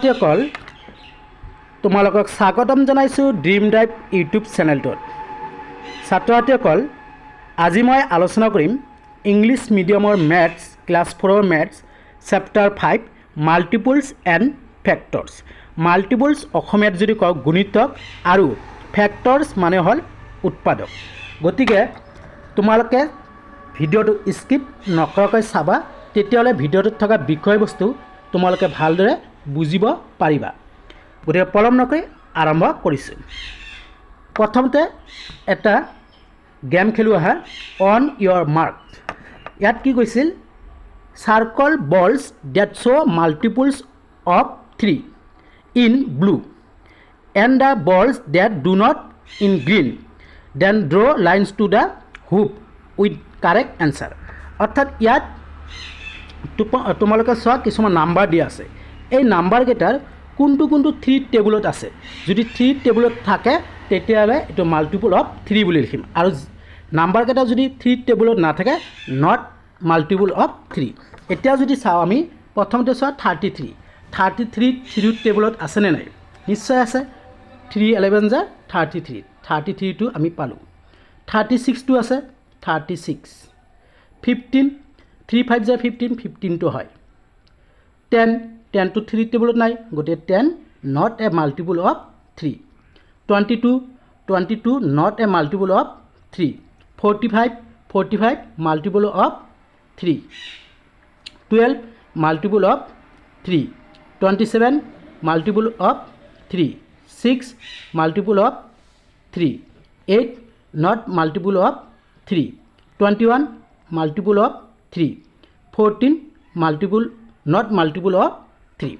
ছাত্ৰছাত্ৰীসকল তোমালোকক স্বাগতম জনাইছোঁ ড্ৰিম ড্ৰাইভ ইউটিউব চেনেলটোত। ছাত্ৰছাত্ৰীসকল আজি মই আলোচনা কৰিম ইংলিছ মিডিয়ামৰ মেথছ ক্লাছ 4ৰ maths chapter 5 multiples and factors. Multiples অসমীয়াত যদি কওঁ গুণিতক আৰু ফেক্টৰ্ছ মানে হ'ল উৎপাদক। গতিকে তোমালোকে ভিডিঅ'টো স্কিপ নকৰাকৈ চাবা, তেতিয়াহ'লে ভিডিঅ'টোত থকা বিষয়বস্তু তোমালোকে ভালদৰে বুজিব পাৰিবা। গতিকে পলম নকৰি আৰম্ভ কৰিছোঁ। প্ৰথমতে এটা গেম খেলোঁ আহা, অন ইয়ৰ মাৰ্ক। ইয়াত কি কৈছিল, circle balls that show' multiples of 3 in blue and the balls that do not in green, then draw lines to the hoop with correct answer. অৰ্থাৎ ইয়াত তোমালোকে চোৱা কিছুমান নাম্বাৰ দিয়া আছে। এই নাম্বাৰকেইটাৰ কোনটো কোনটো 3 টেবুলত আছে। যদি 3 টেবুলত থাকে তেতিয়াহ'লে এইটো মাল্টিপল অফ 3 বুলি লিখিম, আৰু নাম্বাৰকেইটা যদি 3 টেবুলত নাথাকে নট মাল্টিপল অফ 3। এতিয়া যদি চাওঁ আমি প্ৰথমতে চোৱা 33 3 টেবুলত আছেনে নাই? নিশ্চয় আছে। 3 11 যা 33টো আমি পালোঁ। 36টো আছে, 36 15 3 5 যা 15টো হয়। 10টো 3 টেবুলত নাই, গতিকে 10 not a multiple of 3। 22 not a multiple of 3। 45 multiple of 3। 12 multiple of 3। 27 multiple of 3। 6 multiple of 3। 8 not multiple of 3। 21 multiple of 3। 14 multiple not multiple of 3।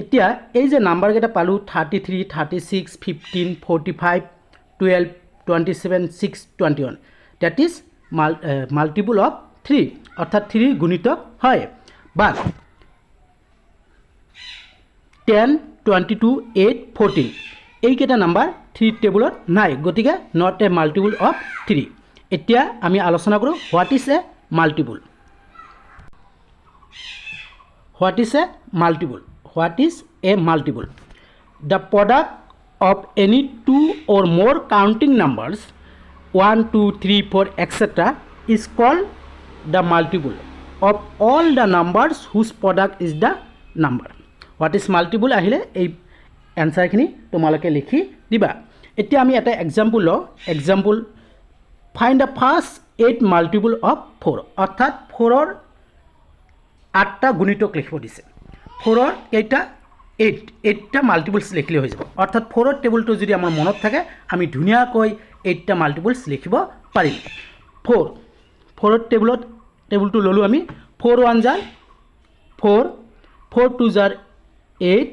এতিয়া এই যে নাম্বাৰকেইটা পালোঁ 33 36 15 45 12 27 6 21, ডেট ইজ মাল্টিপল অফ 3, অৰ্থাৎ 3 গুণিতক হয়। বাট 10 22 8 14 এইকেইটা নাম্বাৰ 3 টেবুলত নাই, গতিকে নট এ মাল্টিপল অফ 3। এতিয়া আমি আলোচনা কৰোঁ what is a multiple. What is a multiple? What is a multiple? The product of any two or more counting numbers 1 2 3 4 etc. is called the multiple of all the numbers whose product is the number. What is multiple আহিলে এই এনসাৰখিনি তোমালোকে লিখি দিবা। এতিয়া আমি এটা example লওঁ। Example, find the first 8 multiple of 4, অৰ্থাৎ 4ৰ 8টা গুণিতক লিখিব দিছে। 4ৰ কেইটা 8টা মাল্টিপলছ লিখিলে হৈ যাব। অৰ্থাৎ 4ৰ টেবুলটো যদি আমাৰ মনত থাকে আমি ধুনীয়াকৈ 8টা মাল্টিপলছ লিখিব পাৰিম। 4ৰ টেবুলটো ল'লোঁ আমি। 4 1 জাৰ 4, 4 2 জাৰ 8,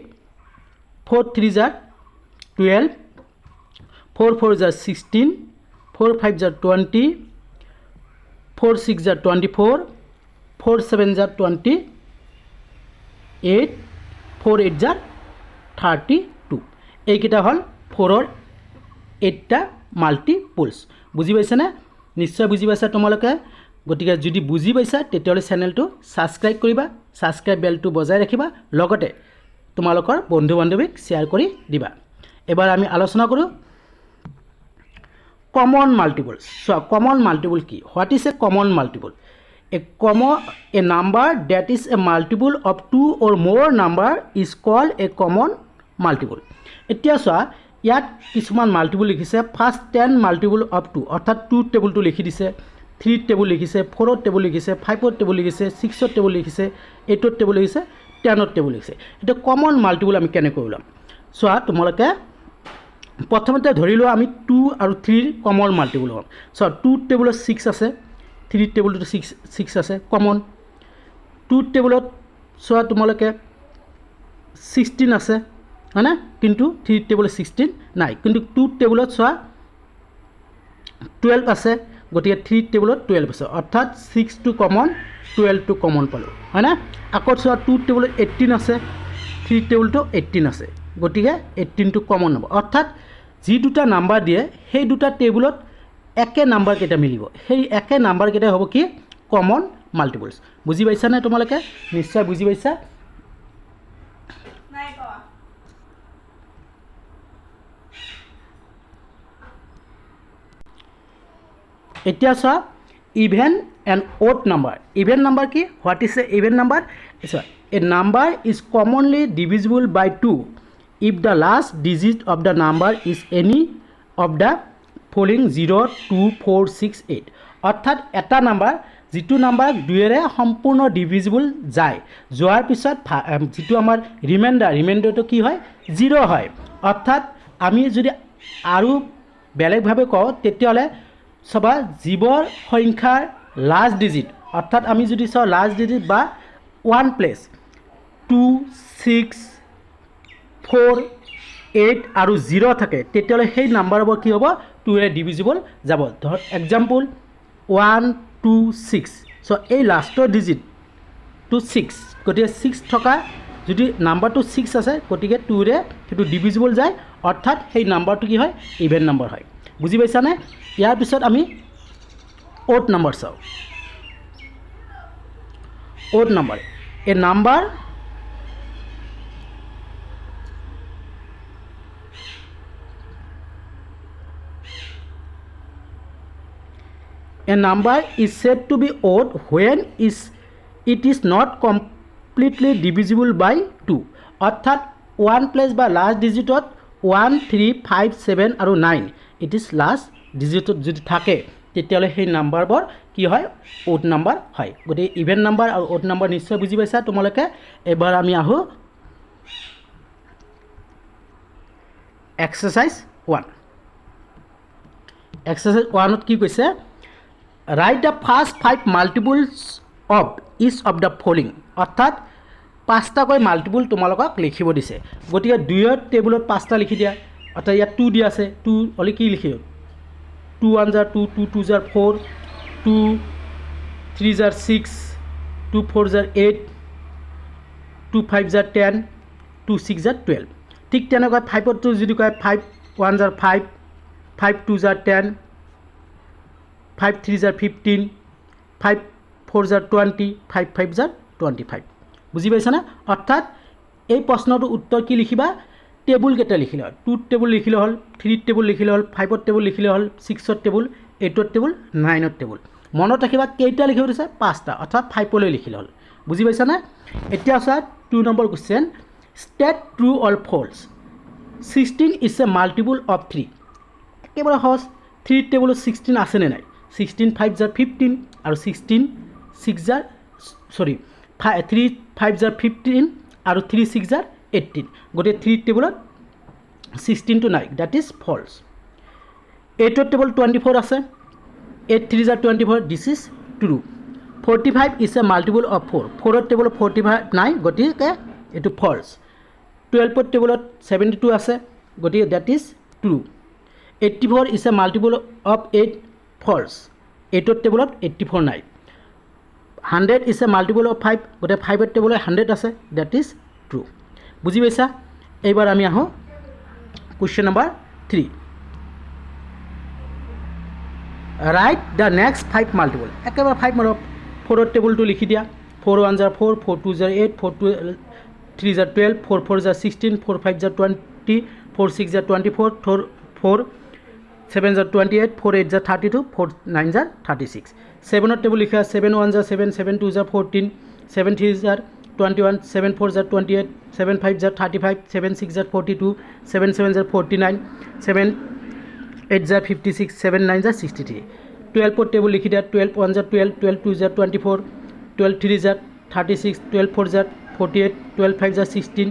4 3 জাৰ 12, 4 4 জাৰ 16, 4 5 জাৰ 20, 4 6 জাৰ 24, 4 7 জাৰ 28, 4 8 জাৰ 32। এইকেইটা হ'ল 4ৰ 8টা মাল্টিপলছ। বুজি পাইছেনে? নিশ্চয় বুজি পাইছা তোমালোকে। গতিকে যদি বুজি পাইছা তেতিয়াহ'লে চেনেলটো ছাবস্ক্ৰাইব কৰিবা, ছাবস্ক্ৰাইব বেলটো বজাই ৰাখিবা, লগতে তোমালোকৰ বন্ধু বান্ধৱীক শ্বেয়াৰ কৰি দিবা। এবাৰ আমি আলোচনা কৰোঁ কমন মাল্টিপলছ। চোৱা, কমন মাল্টিপল কি? What is a common multiple? A number that is a multiple of 2 or more number is called a common multiple. এতিয়া চোৱা, ইয়াত কিছুমান মাল্টিপল লিখিছে। ফাৰ্ষ্ট 10 মাল্টিপল অফ 2, অৰ্থাৎ 2 টেবুলটো লিখি দিছে, 3 টেবুল লিখিছে, 4ৰ টেবুল লিখিছে, 5ৰ টেবুল লিখিছে, 6ৰ টেবুল লিখিছে, 8ৰ টেবুল লিখিছে, 10ৰ টেবুল লিখিছে। এতিয়া কমন মাল্টিপল আমি কেনেকৈ ওলাম? চোৱা, তোমালোকে প্ৰথমতে ধৰি লোৱা আমি 2 আৰু 3ৰ কমন মাল্টিপল হ'ম। চোৱা, 2 টেবুলত 6 আছে, 3 টেবুলটো 6 আছে কমন। 2 টেবুলত চোৱা তোমালোকে 16 আছে, হয়নে? কিন্তু 3 টেবুলত 16 নাই। কিন্তু 2 টেবুলত চোৱা 12 আছে, গতিকে 3 টেবুলত 12 আছে, অৰ্থাৎ 6টো কমন 12টো কমন পালোঁ, হয়নে? আকৌ চোৱা 2 টেবুলত 18 আছে, 3 টেবুলটো 18 আছে, গতিকে 18টো কমন হ'ব। অৰ্থাৎ যি দুটা নাম্বাৰ দিয়ে সেই দুটা টেবুলত একে নাম্বাৰকেইটা মিলিব, সেই একে নাম্বাৰকেইটা হ'ব কি? Common multiples. বুজি পাইছা নে তোমালোকে? নিশ্চয় বুজি পাইছা। এতিয়া চোৱা even and odd number even number কি what is a even number চোৱা a number is commonly divisible by 2 if the last digit of the number is any of the following 0 2 4 6 8 অৰ্থাৎ এটা নাম্বাৰ যিটো নাম্বাৰ 2 এৰে সম্পূৰ্ণ divisible যায় যোৱাৰ পিছত যিটো আমাৰ ৰিমাইণ্ডাৰটো কি হয় 0 হয় অৰ্থাৎ আমি যদি আৰু বেলেগভাৱে কওঁ তেতিয়াহ'লে সবা জীৱৰ সংখ্যাৰ লাষ্ট ডিজিট অৰ্থাৎ আমি যদি চাওঁ লাষ্ট ডিজিট বা 1 প্লেস 2 6 4 8 আৰু 0 থাকে তেতিয়াহ'লে সেই নাম্বাৰবোৰ কি হ'ব 2 এৰে ডিভিজিবল যাব ধৰ এক্সাম্পল 1 2 6 সো এই লাষ্টৰ ডিজিট টু 6 গতিকে 6 থকা যদি নাম্বাৰটো 6 আছে গতিকে 2 ৰে সেইটো ডিভিজিবল যায় অৰ্থাৎ সেই নাম্বাৰটো কি হয় ইভেন নাম্বাৰ হয় বুজি পাইছানে ইয়াৰ পিছত আমি অড নাম্বাৰ চাওঁ odd number A number A number is said to be odd when it is not completely divisible by 2 অর্থাৎ 1 প্লেস বা লাস্ট ডিজিটত 1 3 5 7 আৰু 9 ইট ইজ লাস্ট ডিজিটত যদি থাকে তেতিয়াহ'লে সেই নাম্বাৰবোৰ কি হয় অড নাম্বাৰ হয় গতিকে ইভেন নাম্বাৰ আৰু অড নাম্বাৰ নিশ্চয় বুজি পাইছা তোমালোকে এবাৰ আমি আহো এক্সাৰসাইজ 1 এক্সাৰসাইজ 1ত কি কৈছে write the first 5 multiples of each of the following অর্থাৎ 5টা কৈ মাল্টিপল তোমালোকক লিখিব দিছে গতিকে 2 টেবুলত 5টা লিখি দিয়া অর্থাৎ ইয়াত 2 দিয়া আছে 2 অলি কি লিখিব 2 1 jar 2 2 2 jar 4 2 3 jar 6 2 4 jar 8 2 5 jar 10 2 6 jar 12 ঠিক তেনেকৈ 5 ত যদি কয় 5 1 jar 5 5 2 jar 10 5 3 jar 15 5 4 jar 20 5 5 jar 25 বুজি পাইছানে অৰ্থাৎ এই প্ৰশ্নটো উত্তৰ কি লিখিবা টেবুল কেটা লিখিলে হ'ল 2 টেবুল লিখিলে হ'ল 3 টেবুল লিখিলে হ'ল 5 টেবুল লিখিলে হ'ল 6 টেবুল 8 টেবুল 9 টেবুল মনত ৰাখিবা কেইটা লিখিব দিছে 5টা অৰ্থাৎ 5 লৈ লিখিলে হ'ল বুজি পাইছানে এতিয়া আছে 2 নম্বৰ question state true or false 16 is a multiple of 3 একেবাৰে সহজ 3 টেবুলত 16 আছে নে নাই 16 5 jar 15 আৰু 16 6 jar সৰি 3 5 jar 15 আৰু 3 6 jar 18 গটে 3 টেবুলত 16 to 9 that is false 8 table 24 আছে 8 3 jar 24 this is true 45 is a multiple of 4 4 table 45 নাই গটিকে এটো false 12 টেবুলত 72 আছে গটিকে that is true 84 is a multiple of 8 false 8 টেবুলত 84 নাই 100 is a multiple of 5 গটে 5 টেবুলত 100 আছে that is true বুজি পাইছা এইবাৰ আমি আহো question number 3 write the next 5 multiple একেবাৰে 5 মাৰক 4 টেবুলটো লিখি দিয়া 4 1 jar 4 4 2 jar 8 4 2 3 jar 12 4 4 jar 16 4 5 jar 20 4 6 jar 24 4 7 jar 28 4 8 jar 32 4 9 jar 36 7 table লিখা 7 1 jar 7 7 2 jar 14 7 3 jar 21 7 4 jar 28 7 5 jar 35 7 6 jar 42 7 7 jar 49 7 8 jar 56 7 9 jar 63 12 table লিখি দিয়া 12 1 jar 12 12 2 jar 24 12 3 jar 36 12 4 jar 48 12 5 jar 60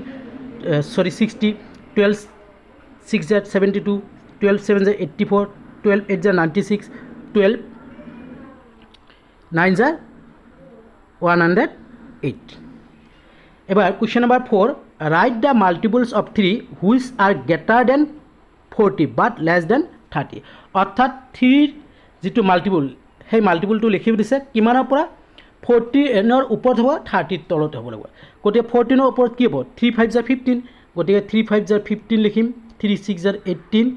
12 6 jar 72 12 7 jar 84 12 8 jar 96 12 9 jar 108 এবাৰ question number 4 write the multiples of 3 which are greater than 40 but less than 30 অৰ্থাৎ 3 যেটো multiple সেই মাল্টিপলটো লিখিব দিছে কিমানৰ পৰা 40 এনৰ ওপৰত হ'ব 30 তলত হ'ব লাগিব গতিকে 14 ৰ ওপৰত কি হ'ব 3 5 jar 15 গতিকে 3 5 jar 15 লিখিম 3 6 jar 18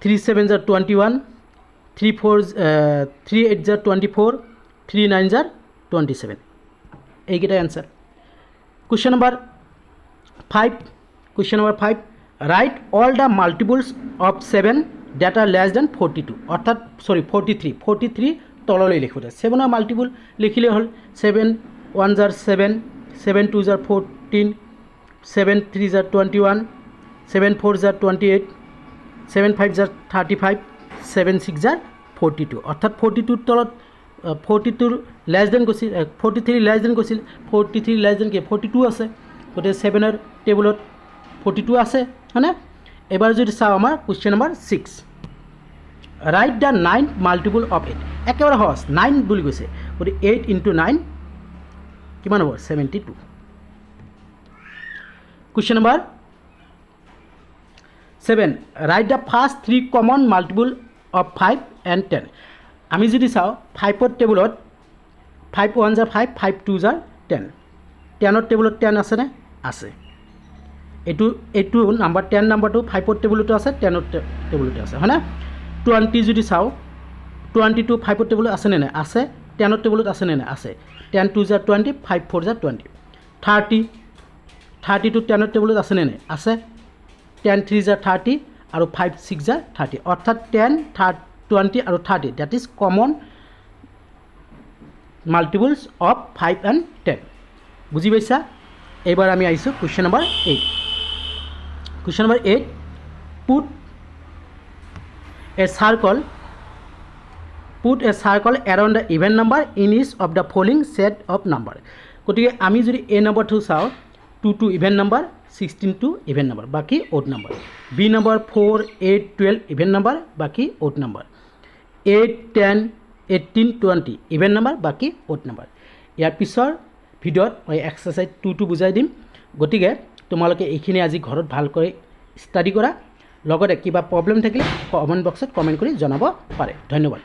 3 7 jar 21 3 8 jar 24 3 9 jar 27 এইকেইটা answer question number 5 question number 5 write all the multiples of 7 that are less than 42 অর্থাৎ সরি 43 তললৈ লিখোঁতে 7ৰ মাল্টিপুল লিখিলে হ'ল 7 1 জাৰ 7 7 2 জাৰ 14 7 3 জাৰ 21 7 4 জাৰ 28 7 5 জাৰ 35 7 6 জাৰ 42 অৰ্থাৎ 42 তলত 42 লেছ দেন গৈছিল 43 লেছ দেন গৈছিল 43 লেছ দেন কি 42 আছে গতিকে 7ৰ টেবুলত 42 আছে হয়নে এবাৰ যদি চাওঁ আমাৰ question number 6 write the 9th multiple of 8 একেবাৰে সহজ 9 বুলি কৈছে গতিকে 8 into 9 কিমান হ'ব 72 question number 7 write the first 3 common multiple of 5 and 10 আমি যদি চাওঁ 5ৰ টেবুলত 5 1 জাৰ 5 5 2 জাৰ 10 10ৰ টেবুলত 10 আছেনে আছে এইটো নাম্বাৰ 10 নাম্বাৰটো 5ৰ টেবুলতো আছে 10ৰ টেবুলতো আছে হয়নে 20 যদি চাওঁ 22 5ৰ টেবুলত আছেনে নাই আছে 10ৰ টেবুলত আছেনে নাই আছে 10 2 জাৰ 20 5 4 জাৰ 20 30 টো 10ৰ টেবুলত আছেনে নাই আছে 10 3 জাৰ 30 আৰু 5 6 জাৰ 30 অৰ্থাৎ 10 20 আৰু 30 that is common multiples of 5 and 10 বুজি পাইছা এইবাৰ আমি আহিছোঁ question number 8 question number 8 put a circle around the even number in each of the following set of number গতিকে আমি যদি a নম্বৰটো চাওঁ 2 to even number 16 to even number বাকি odd number b number 4 8 12 even number বাকি odd number 8 10 18 20 even number বাকি odd number ইয়াৰ পিছৰ ভিডিঅ'ত মই এক্সাৰসাইজ 2 টো বুজাই দিম গতিকে তোমালোকে এইখিনি আজি ঘৰত ভালকৈ ষ্টাডি কৰা লগতে কিবা প্ৰবলেম থাকিলে কমেন্ট বক্সত কমেন্ট কৰি জনাব পাৰে ধন্যবাদ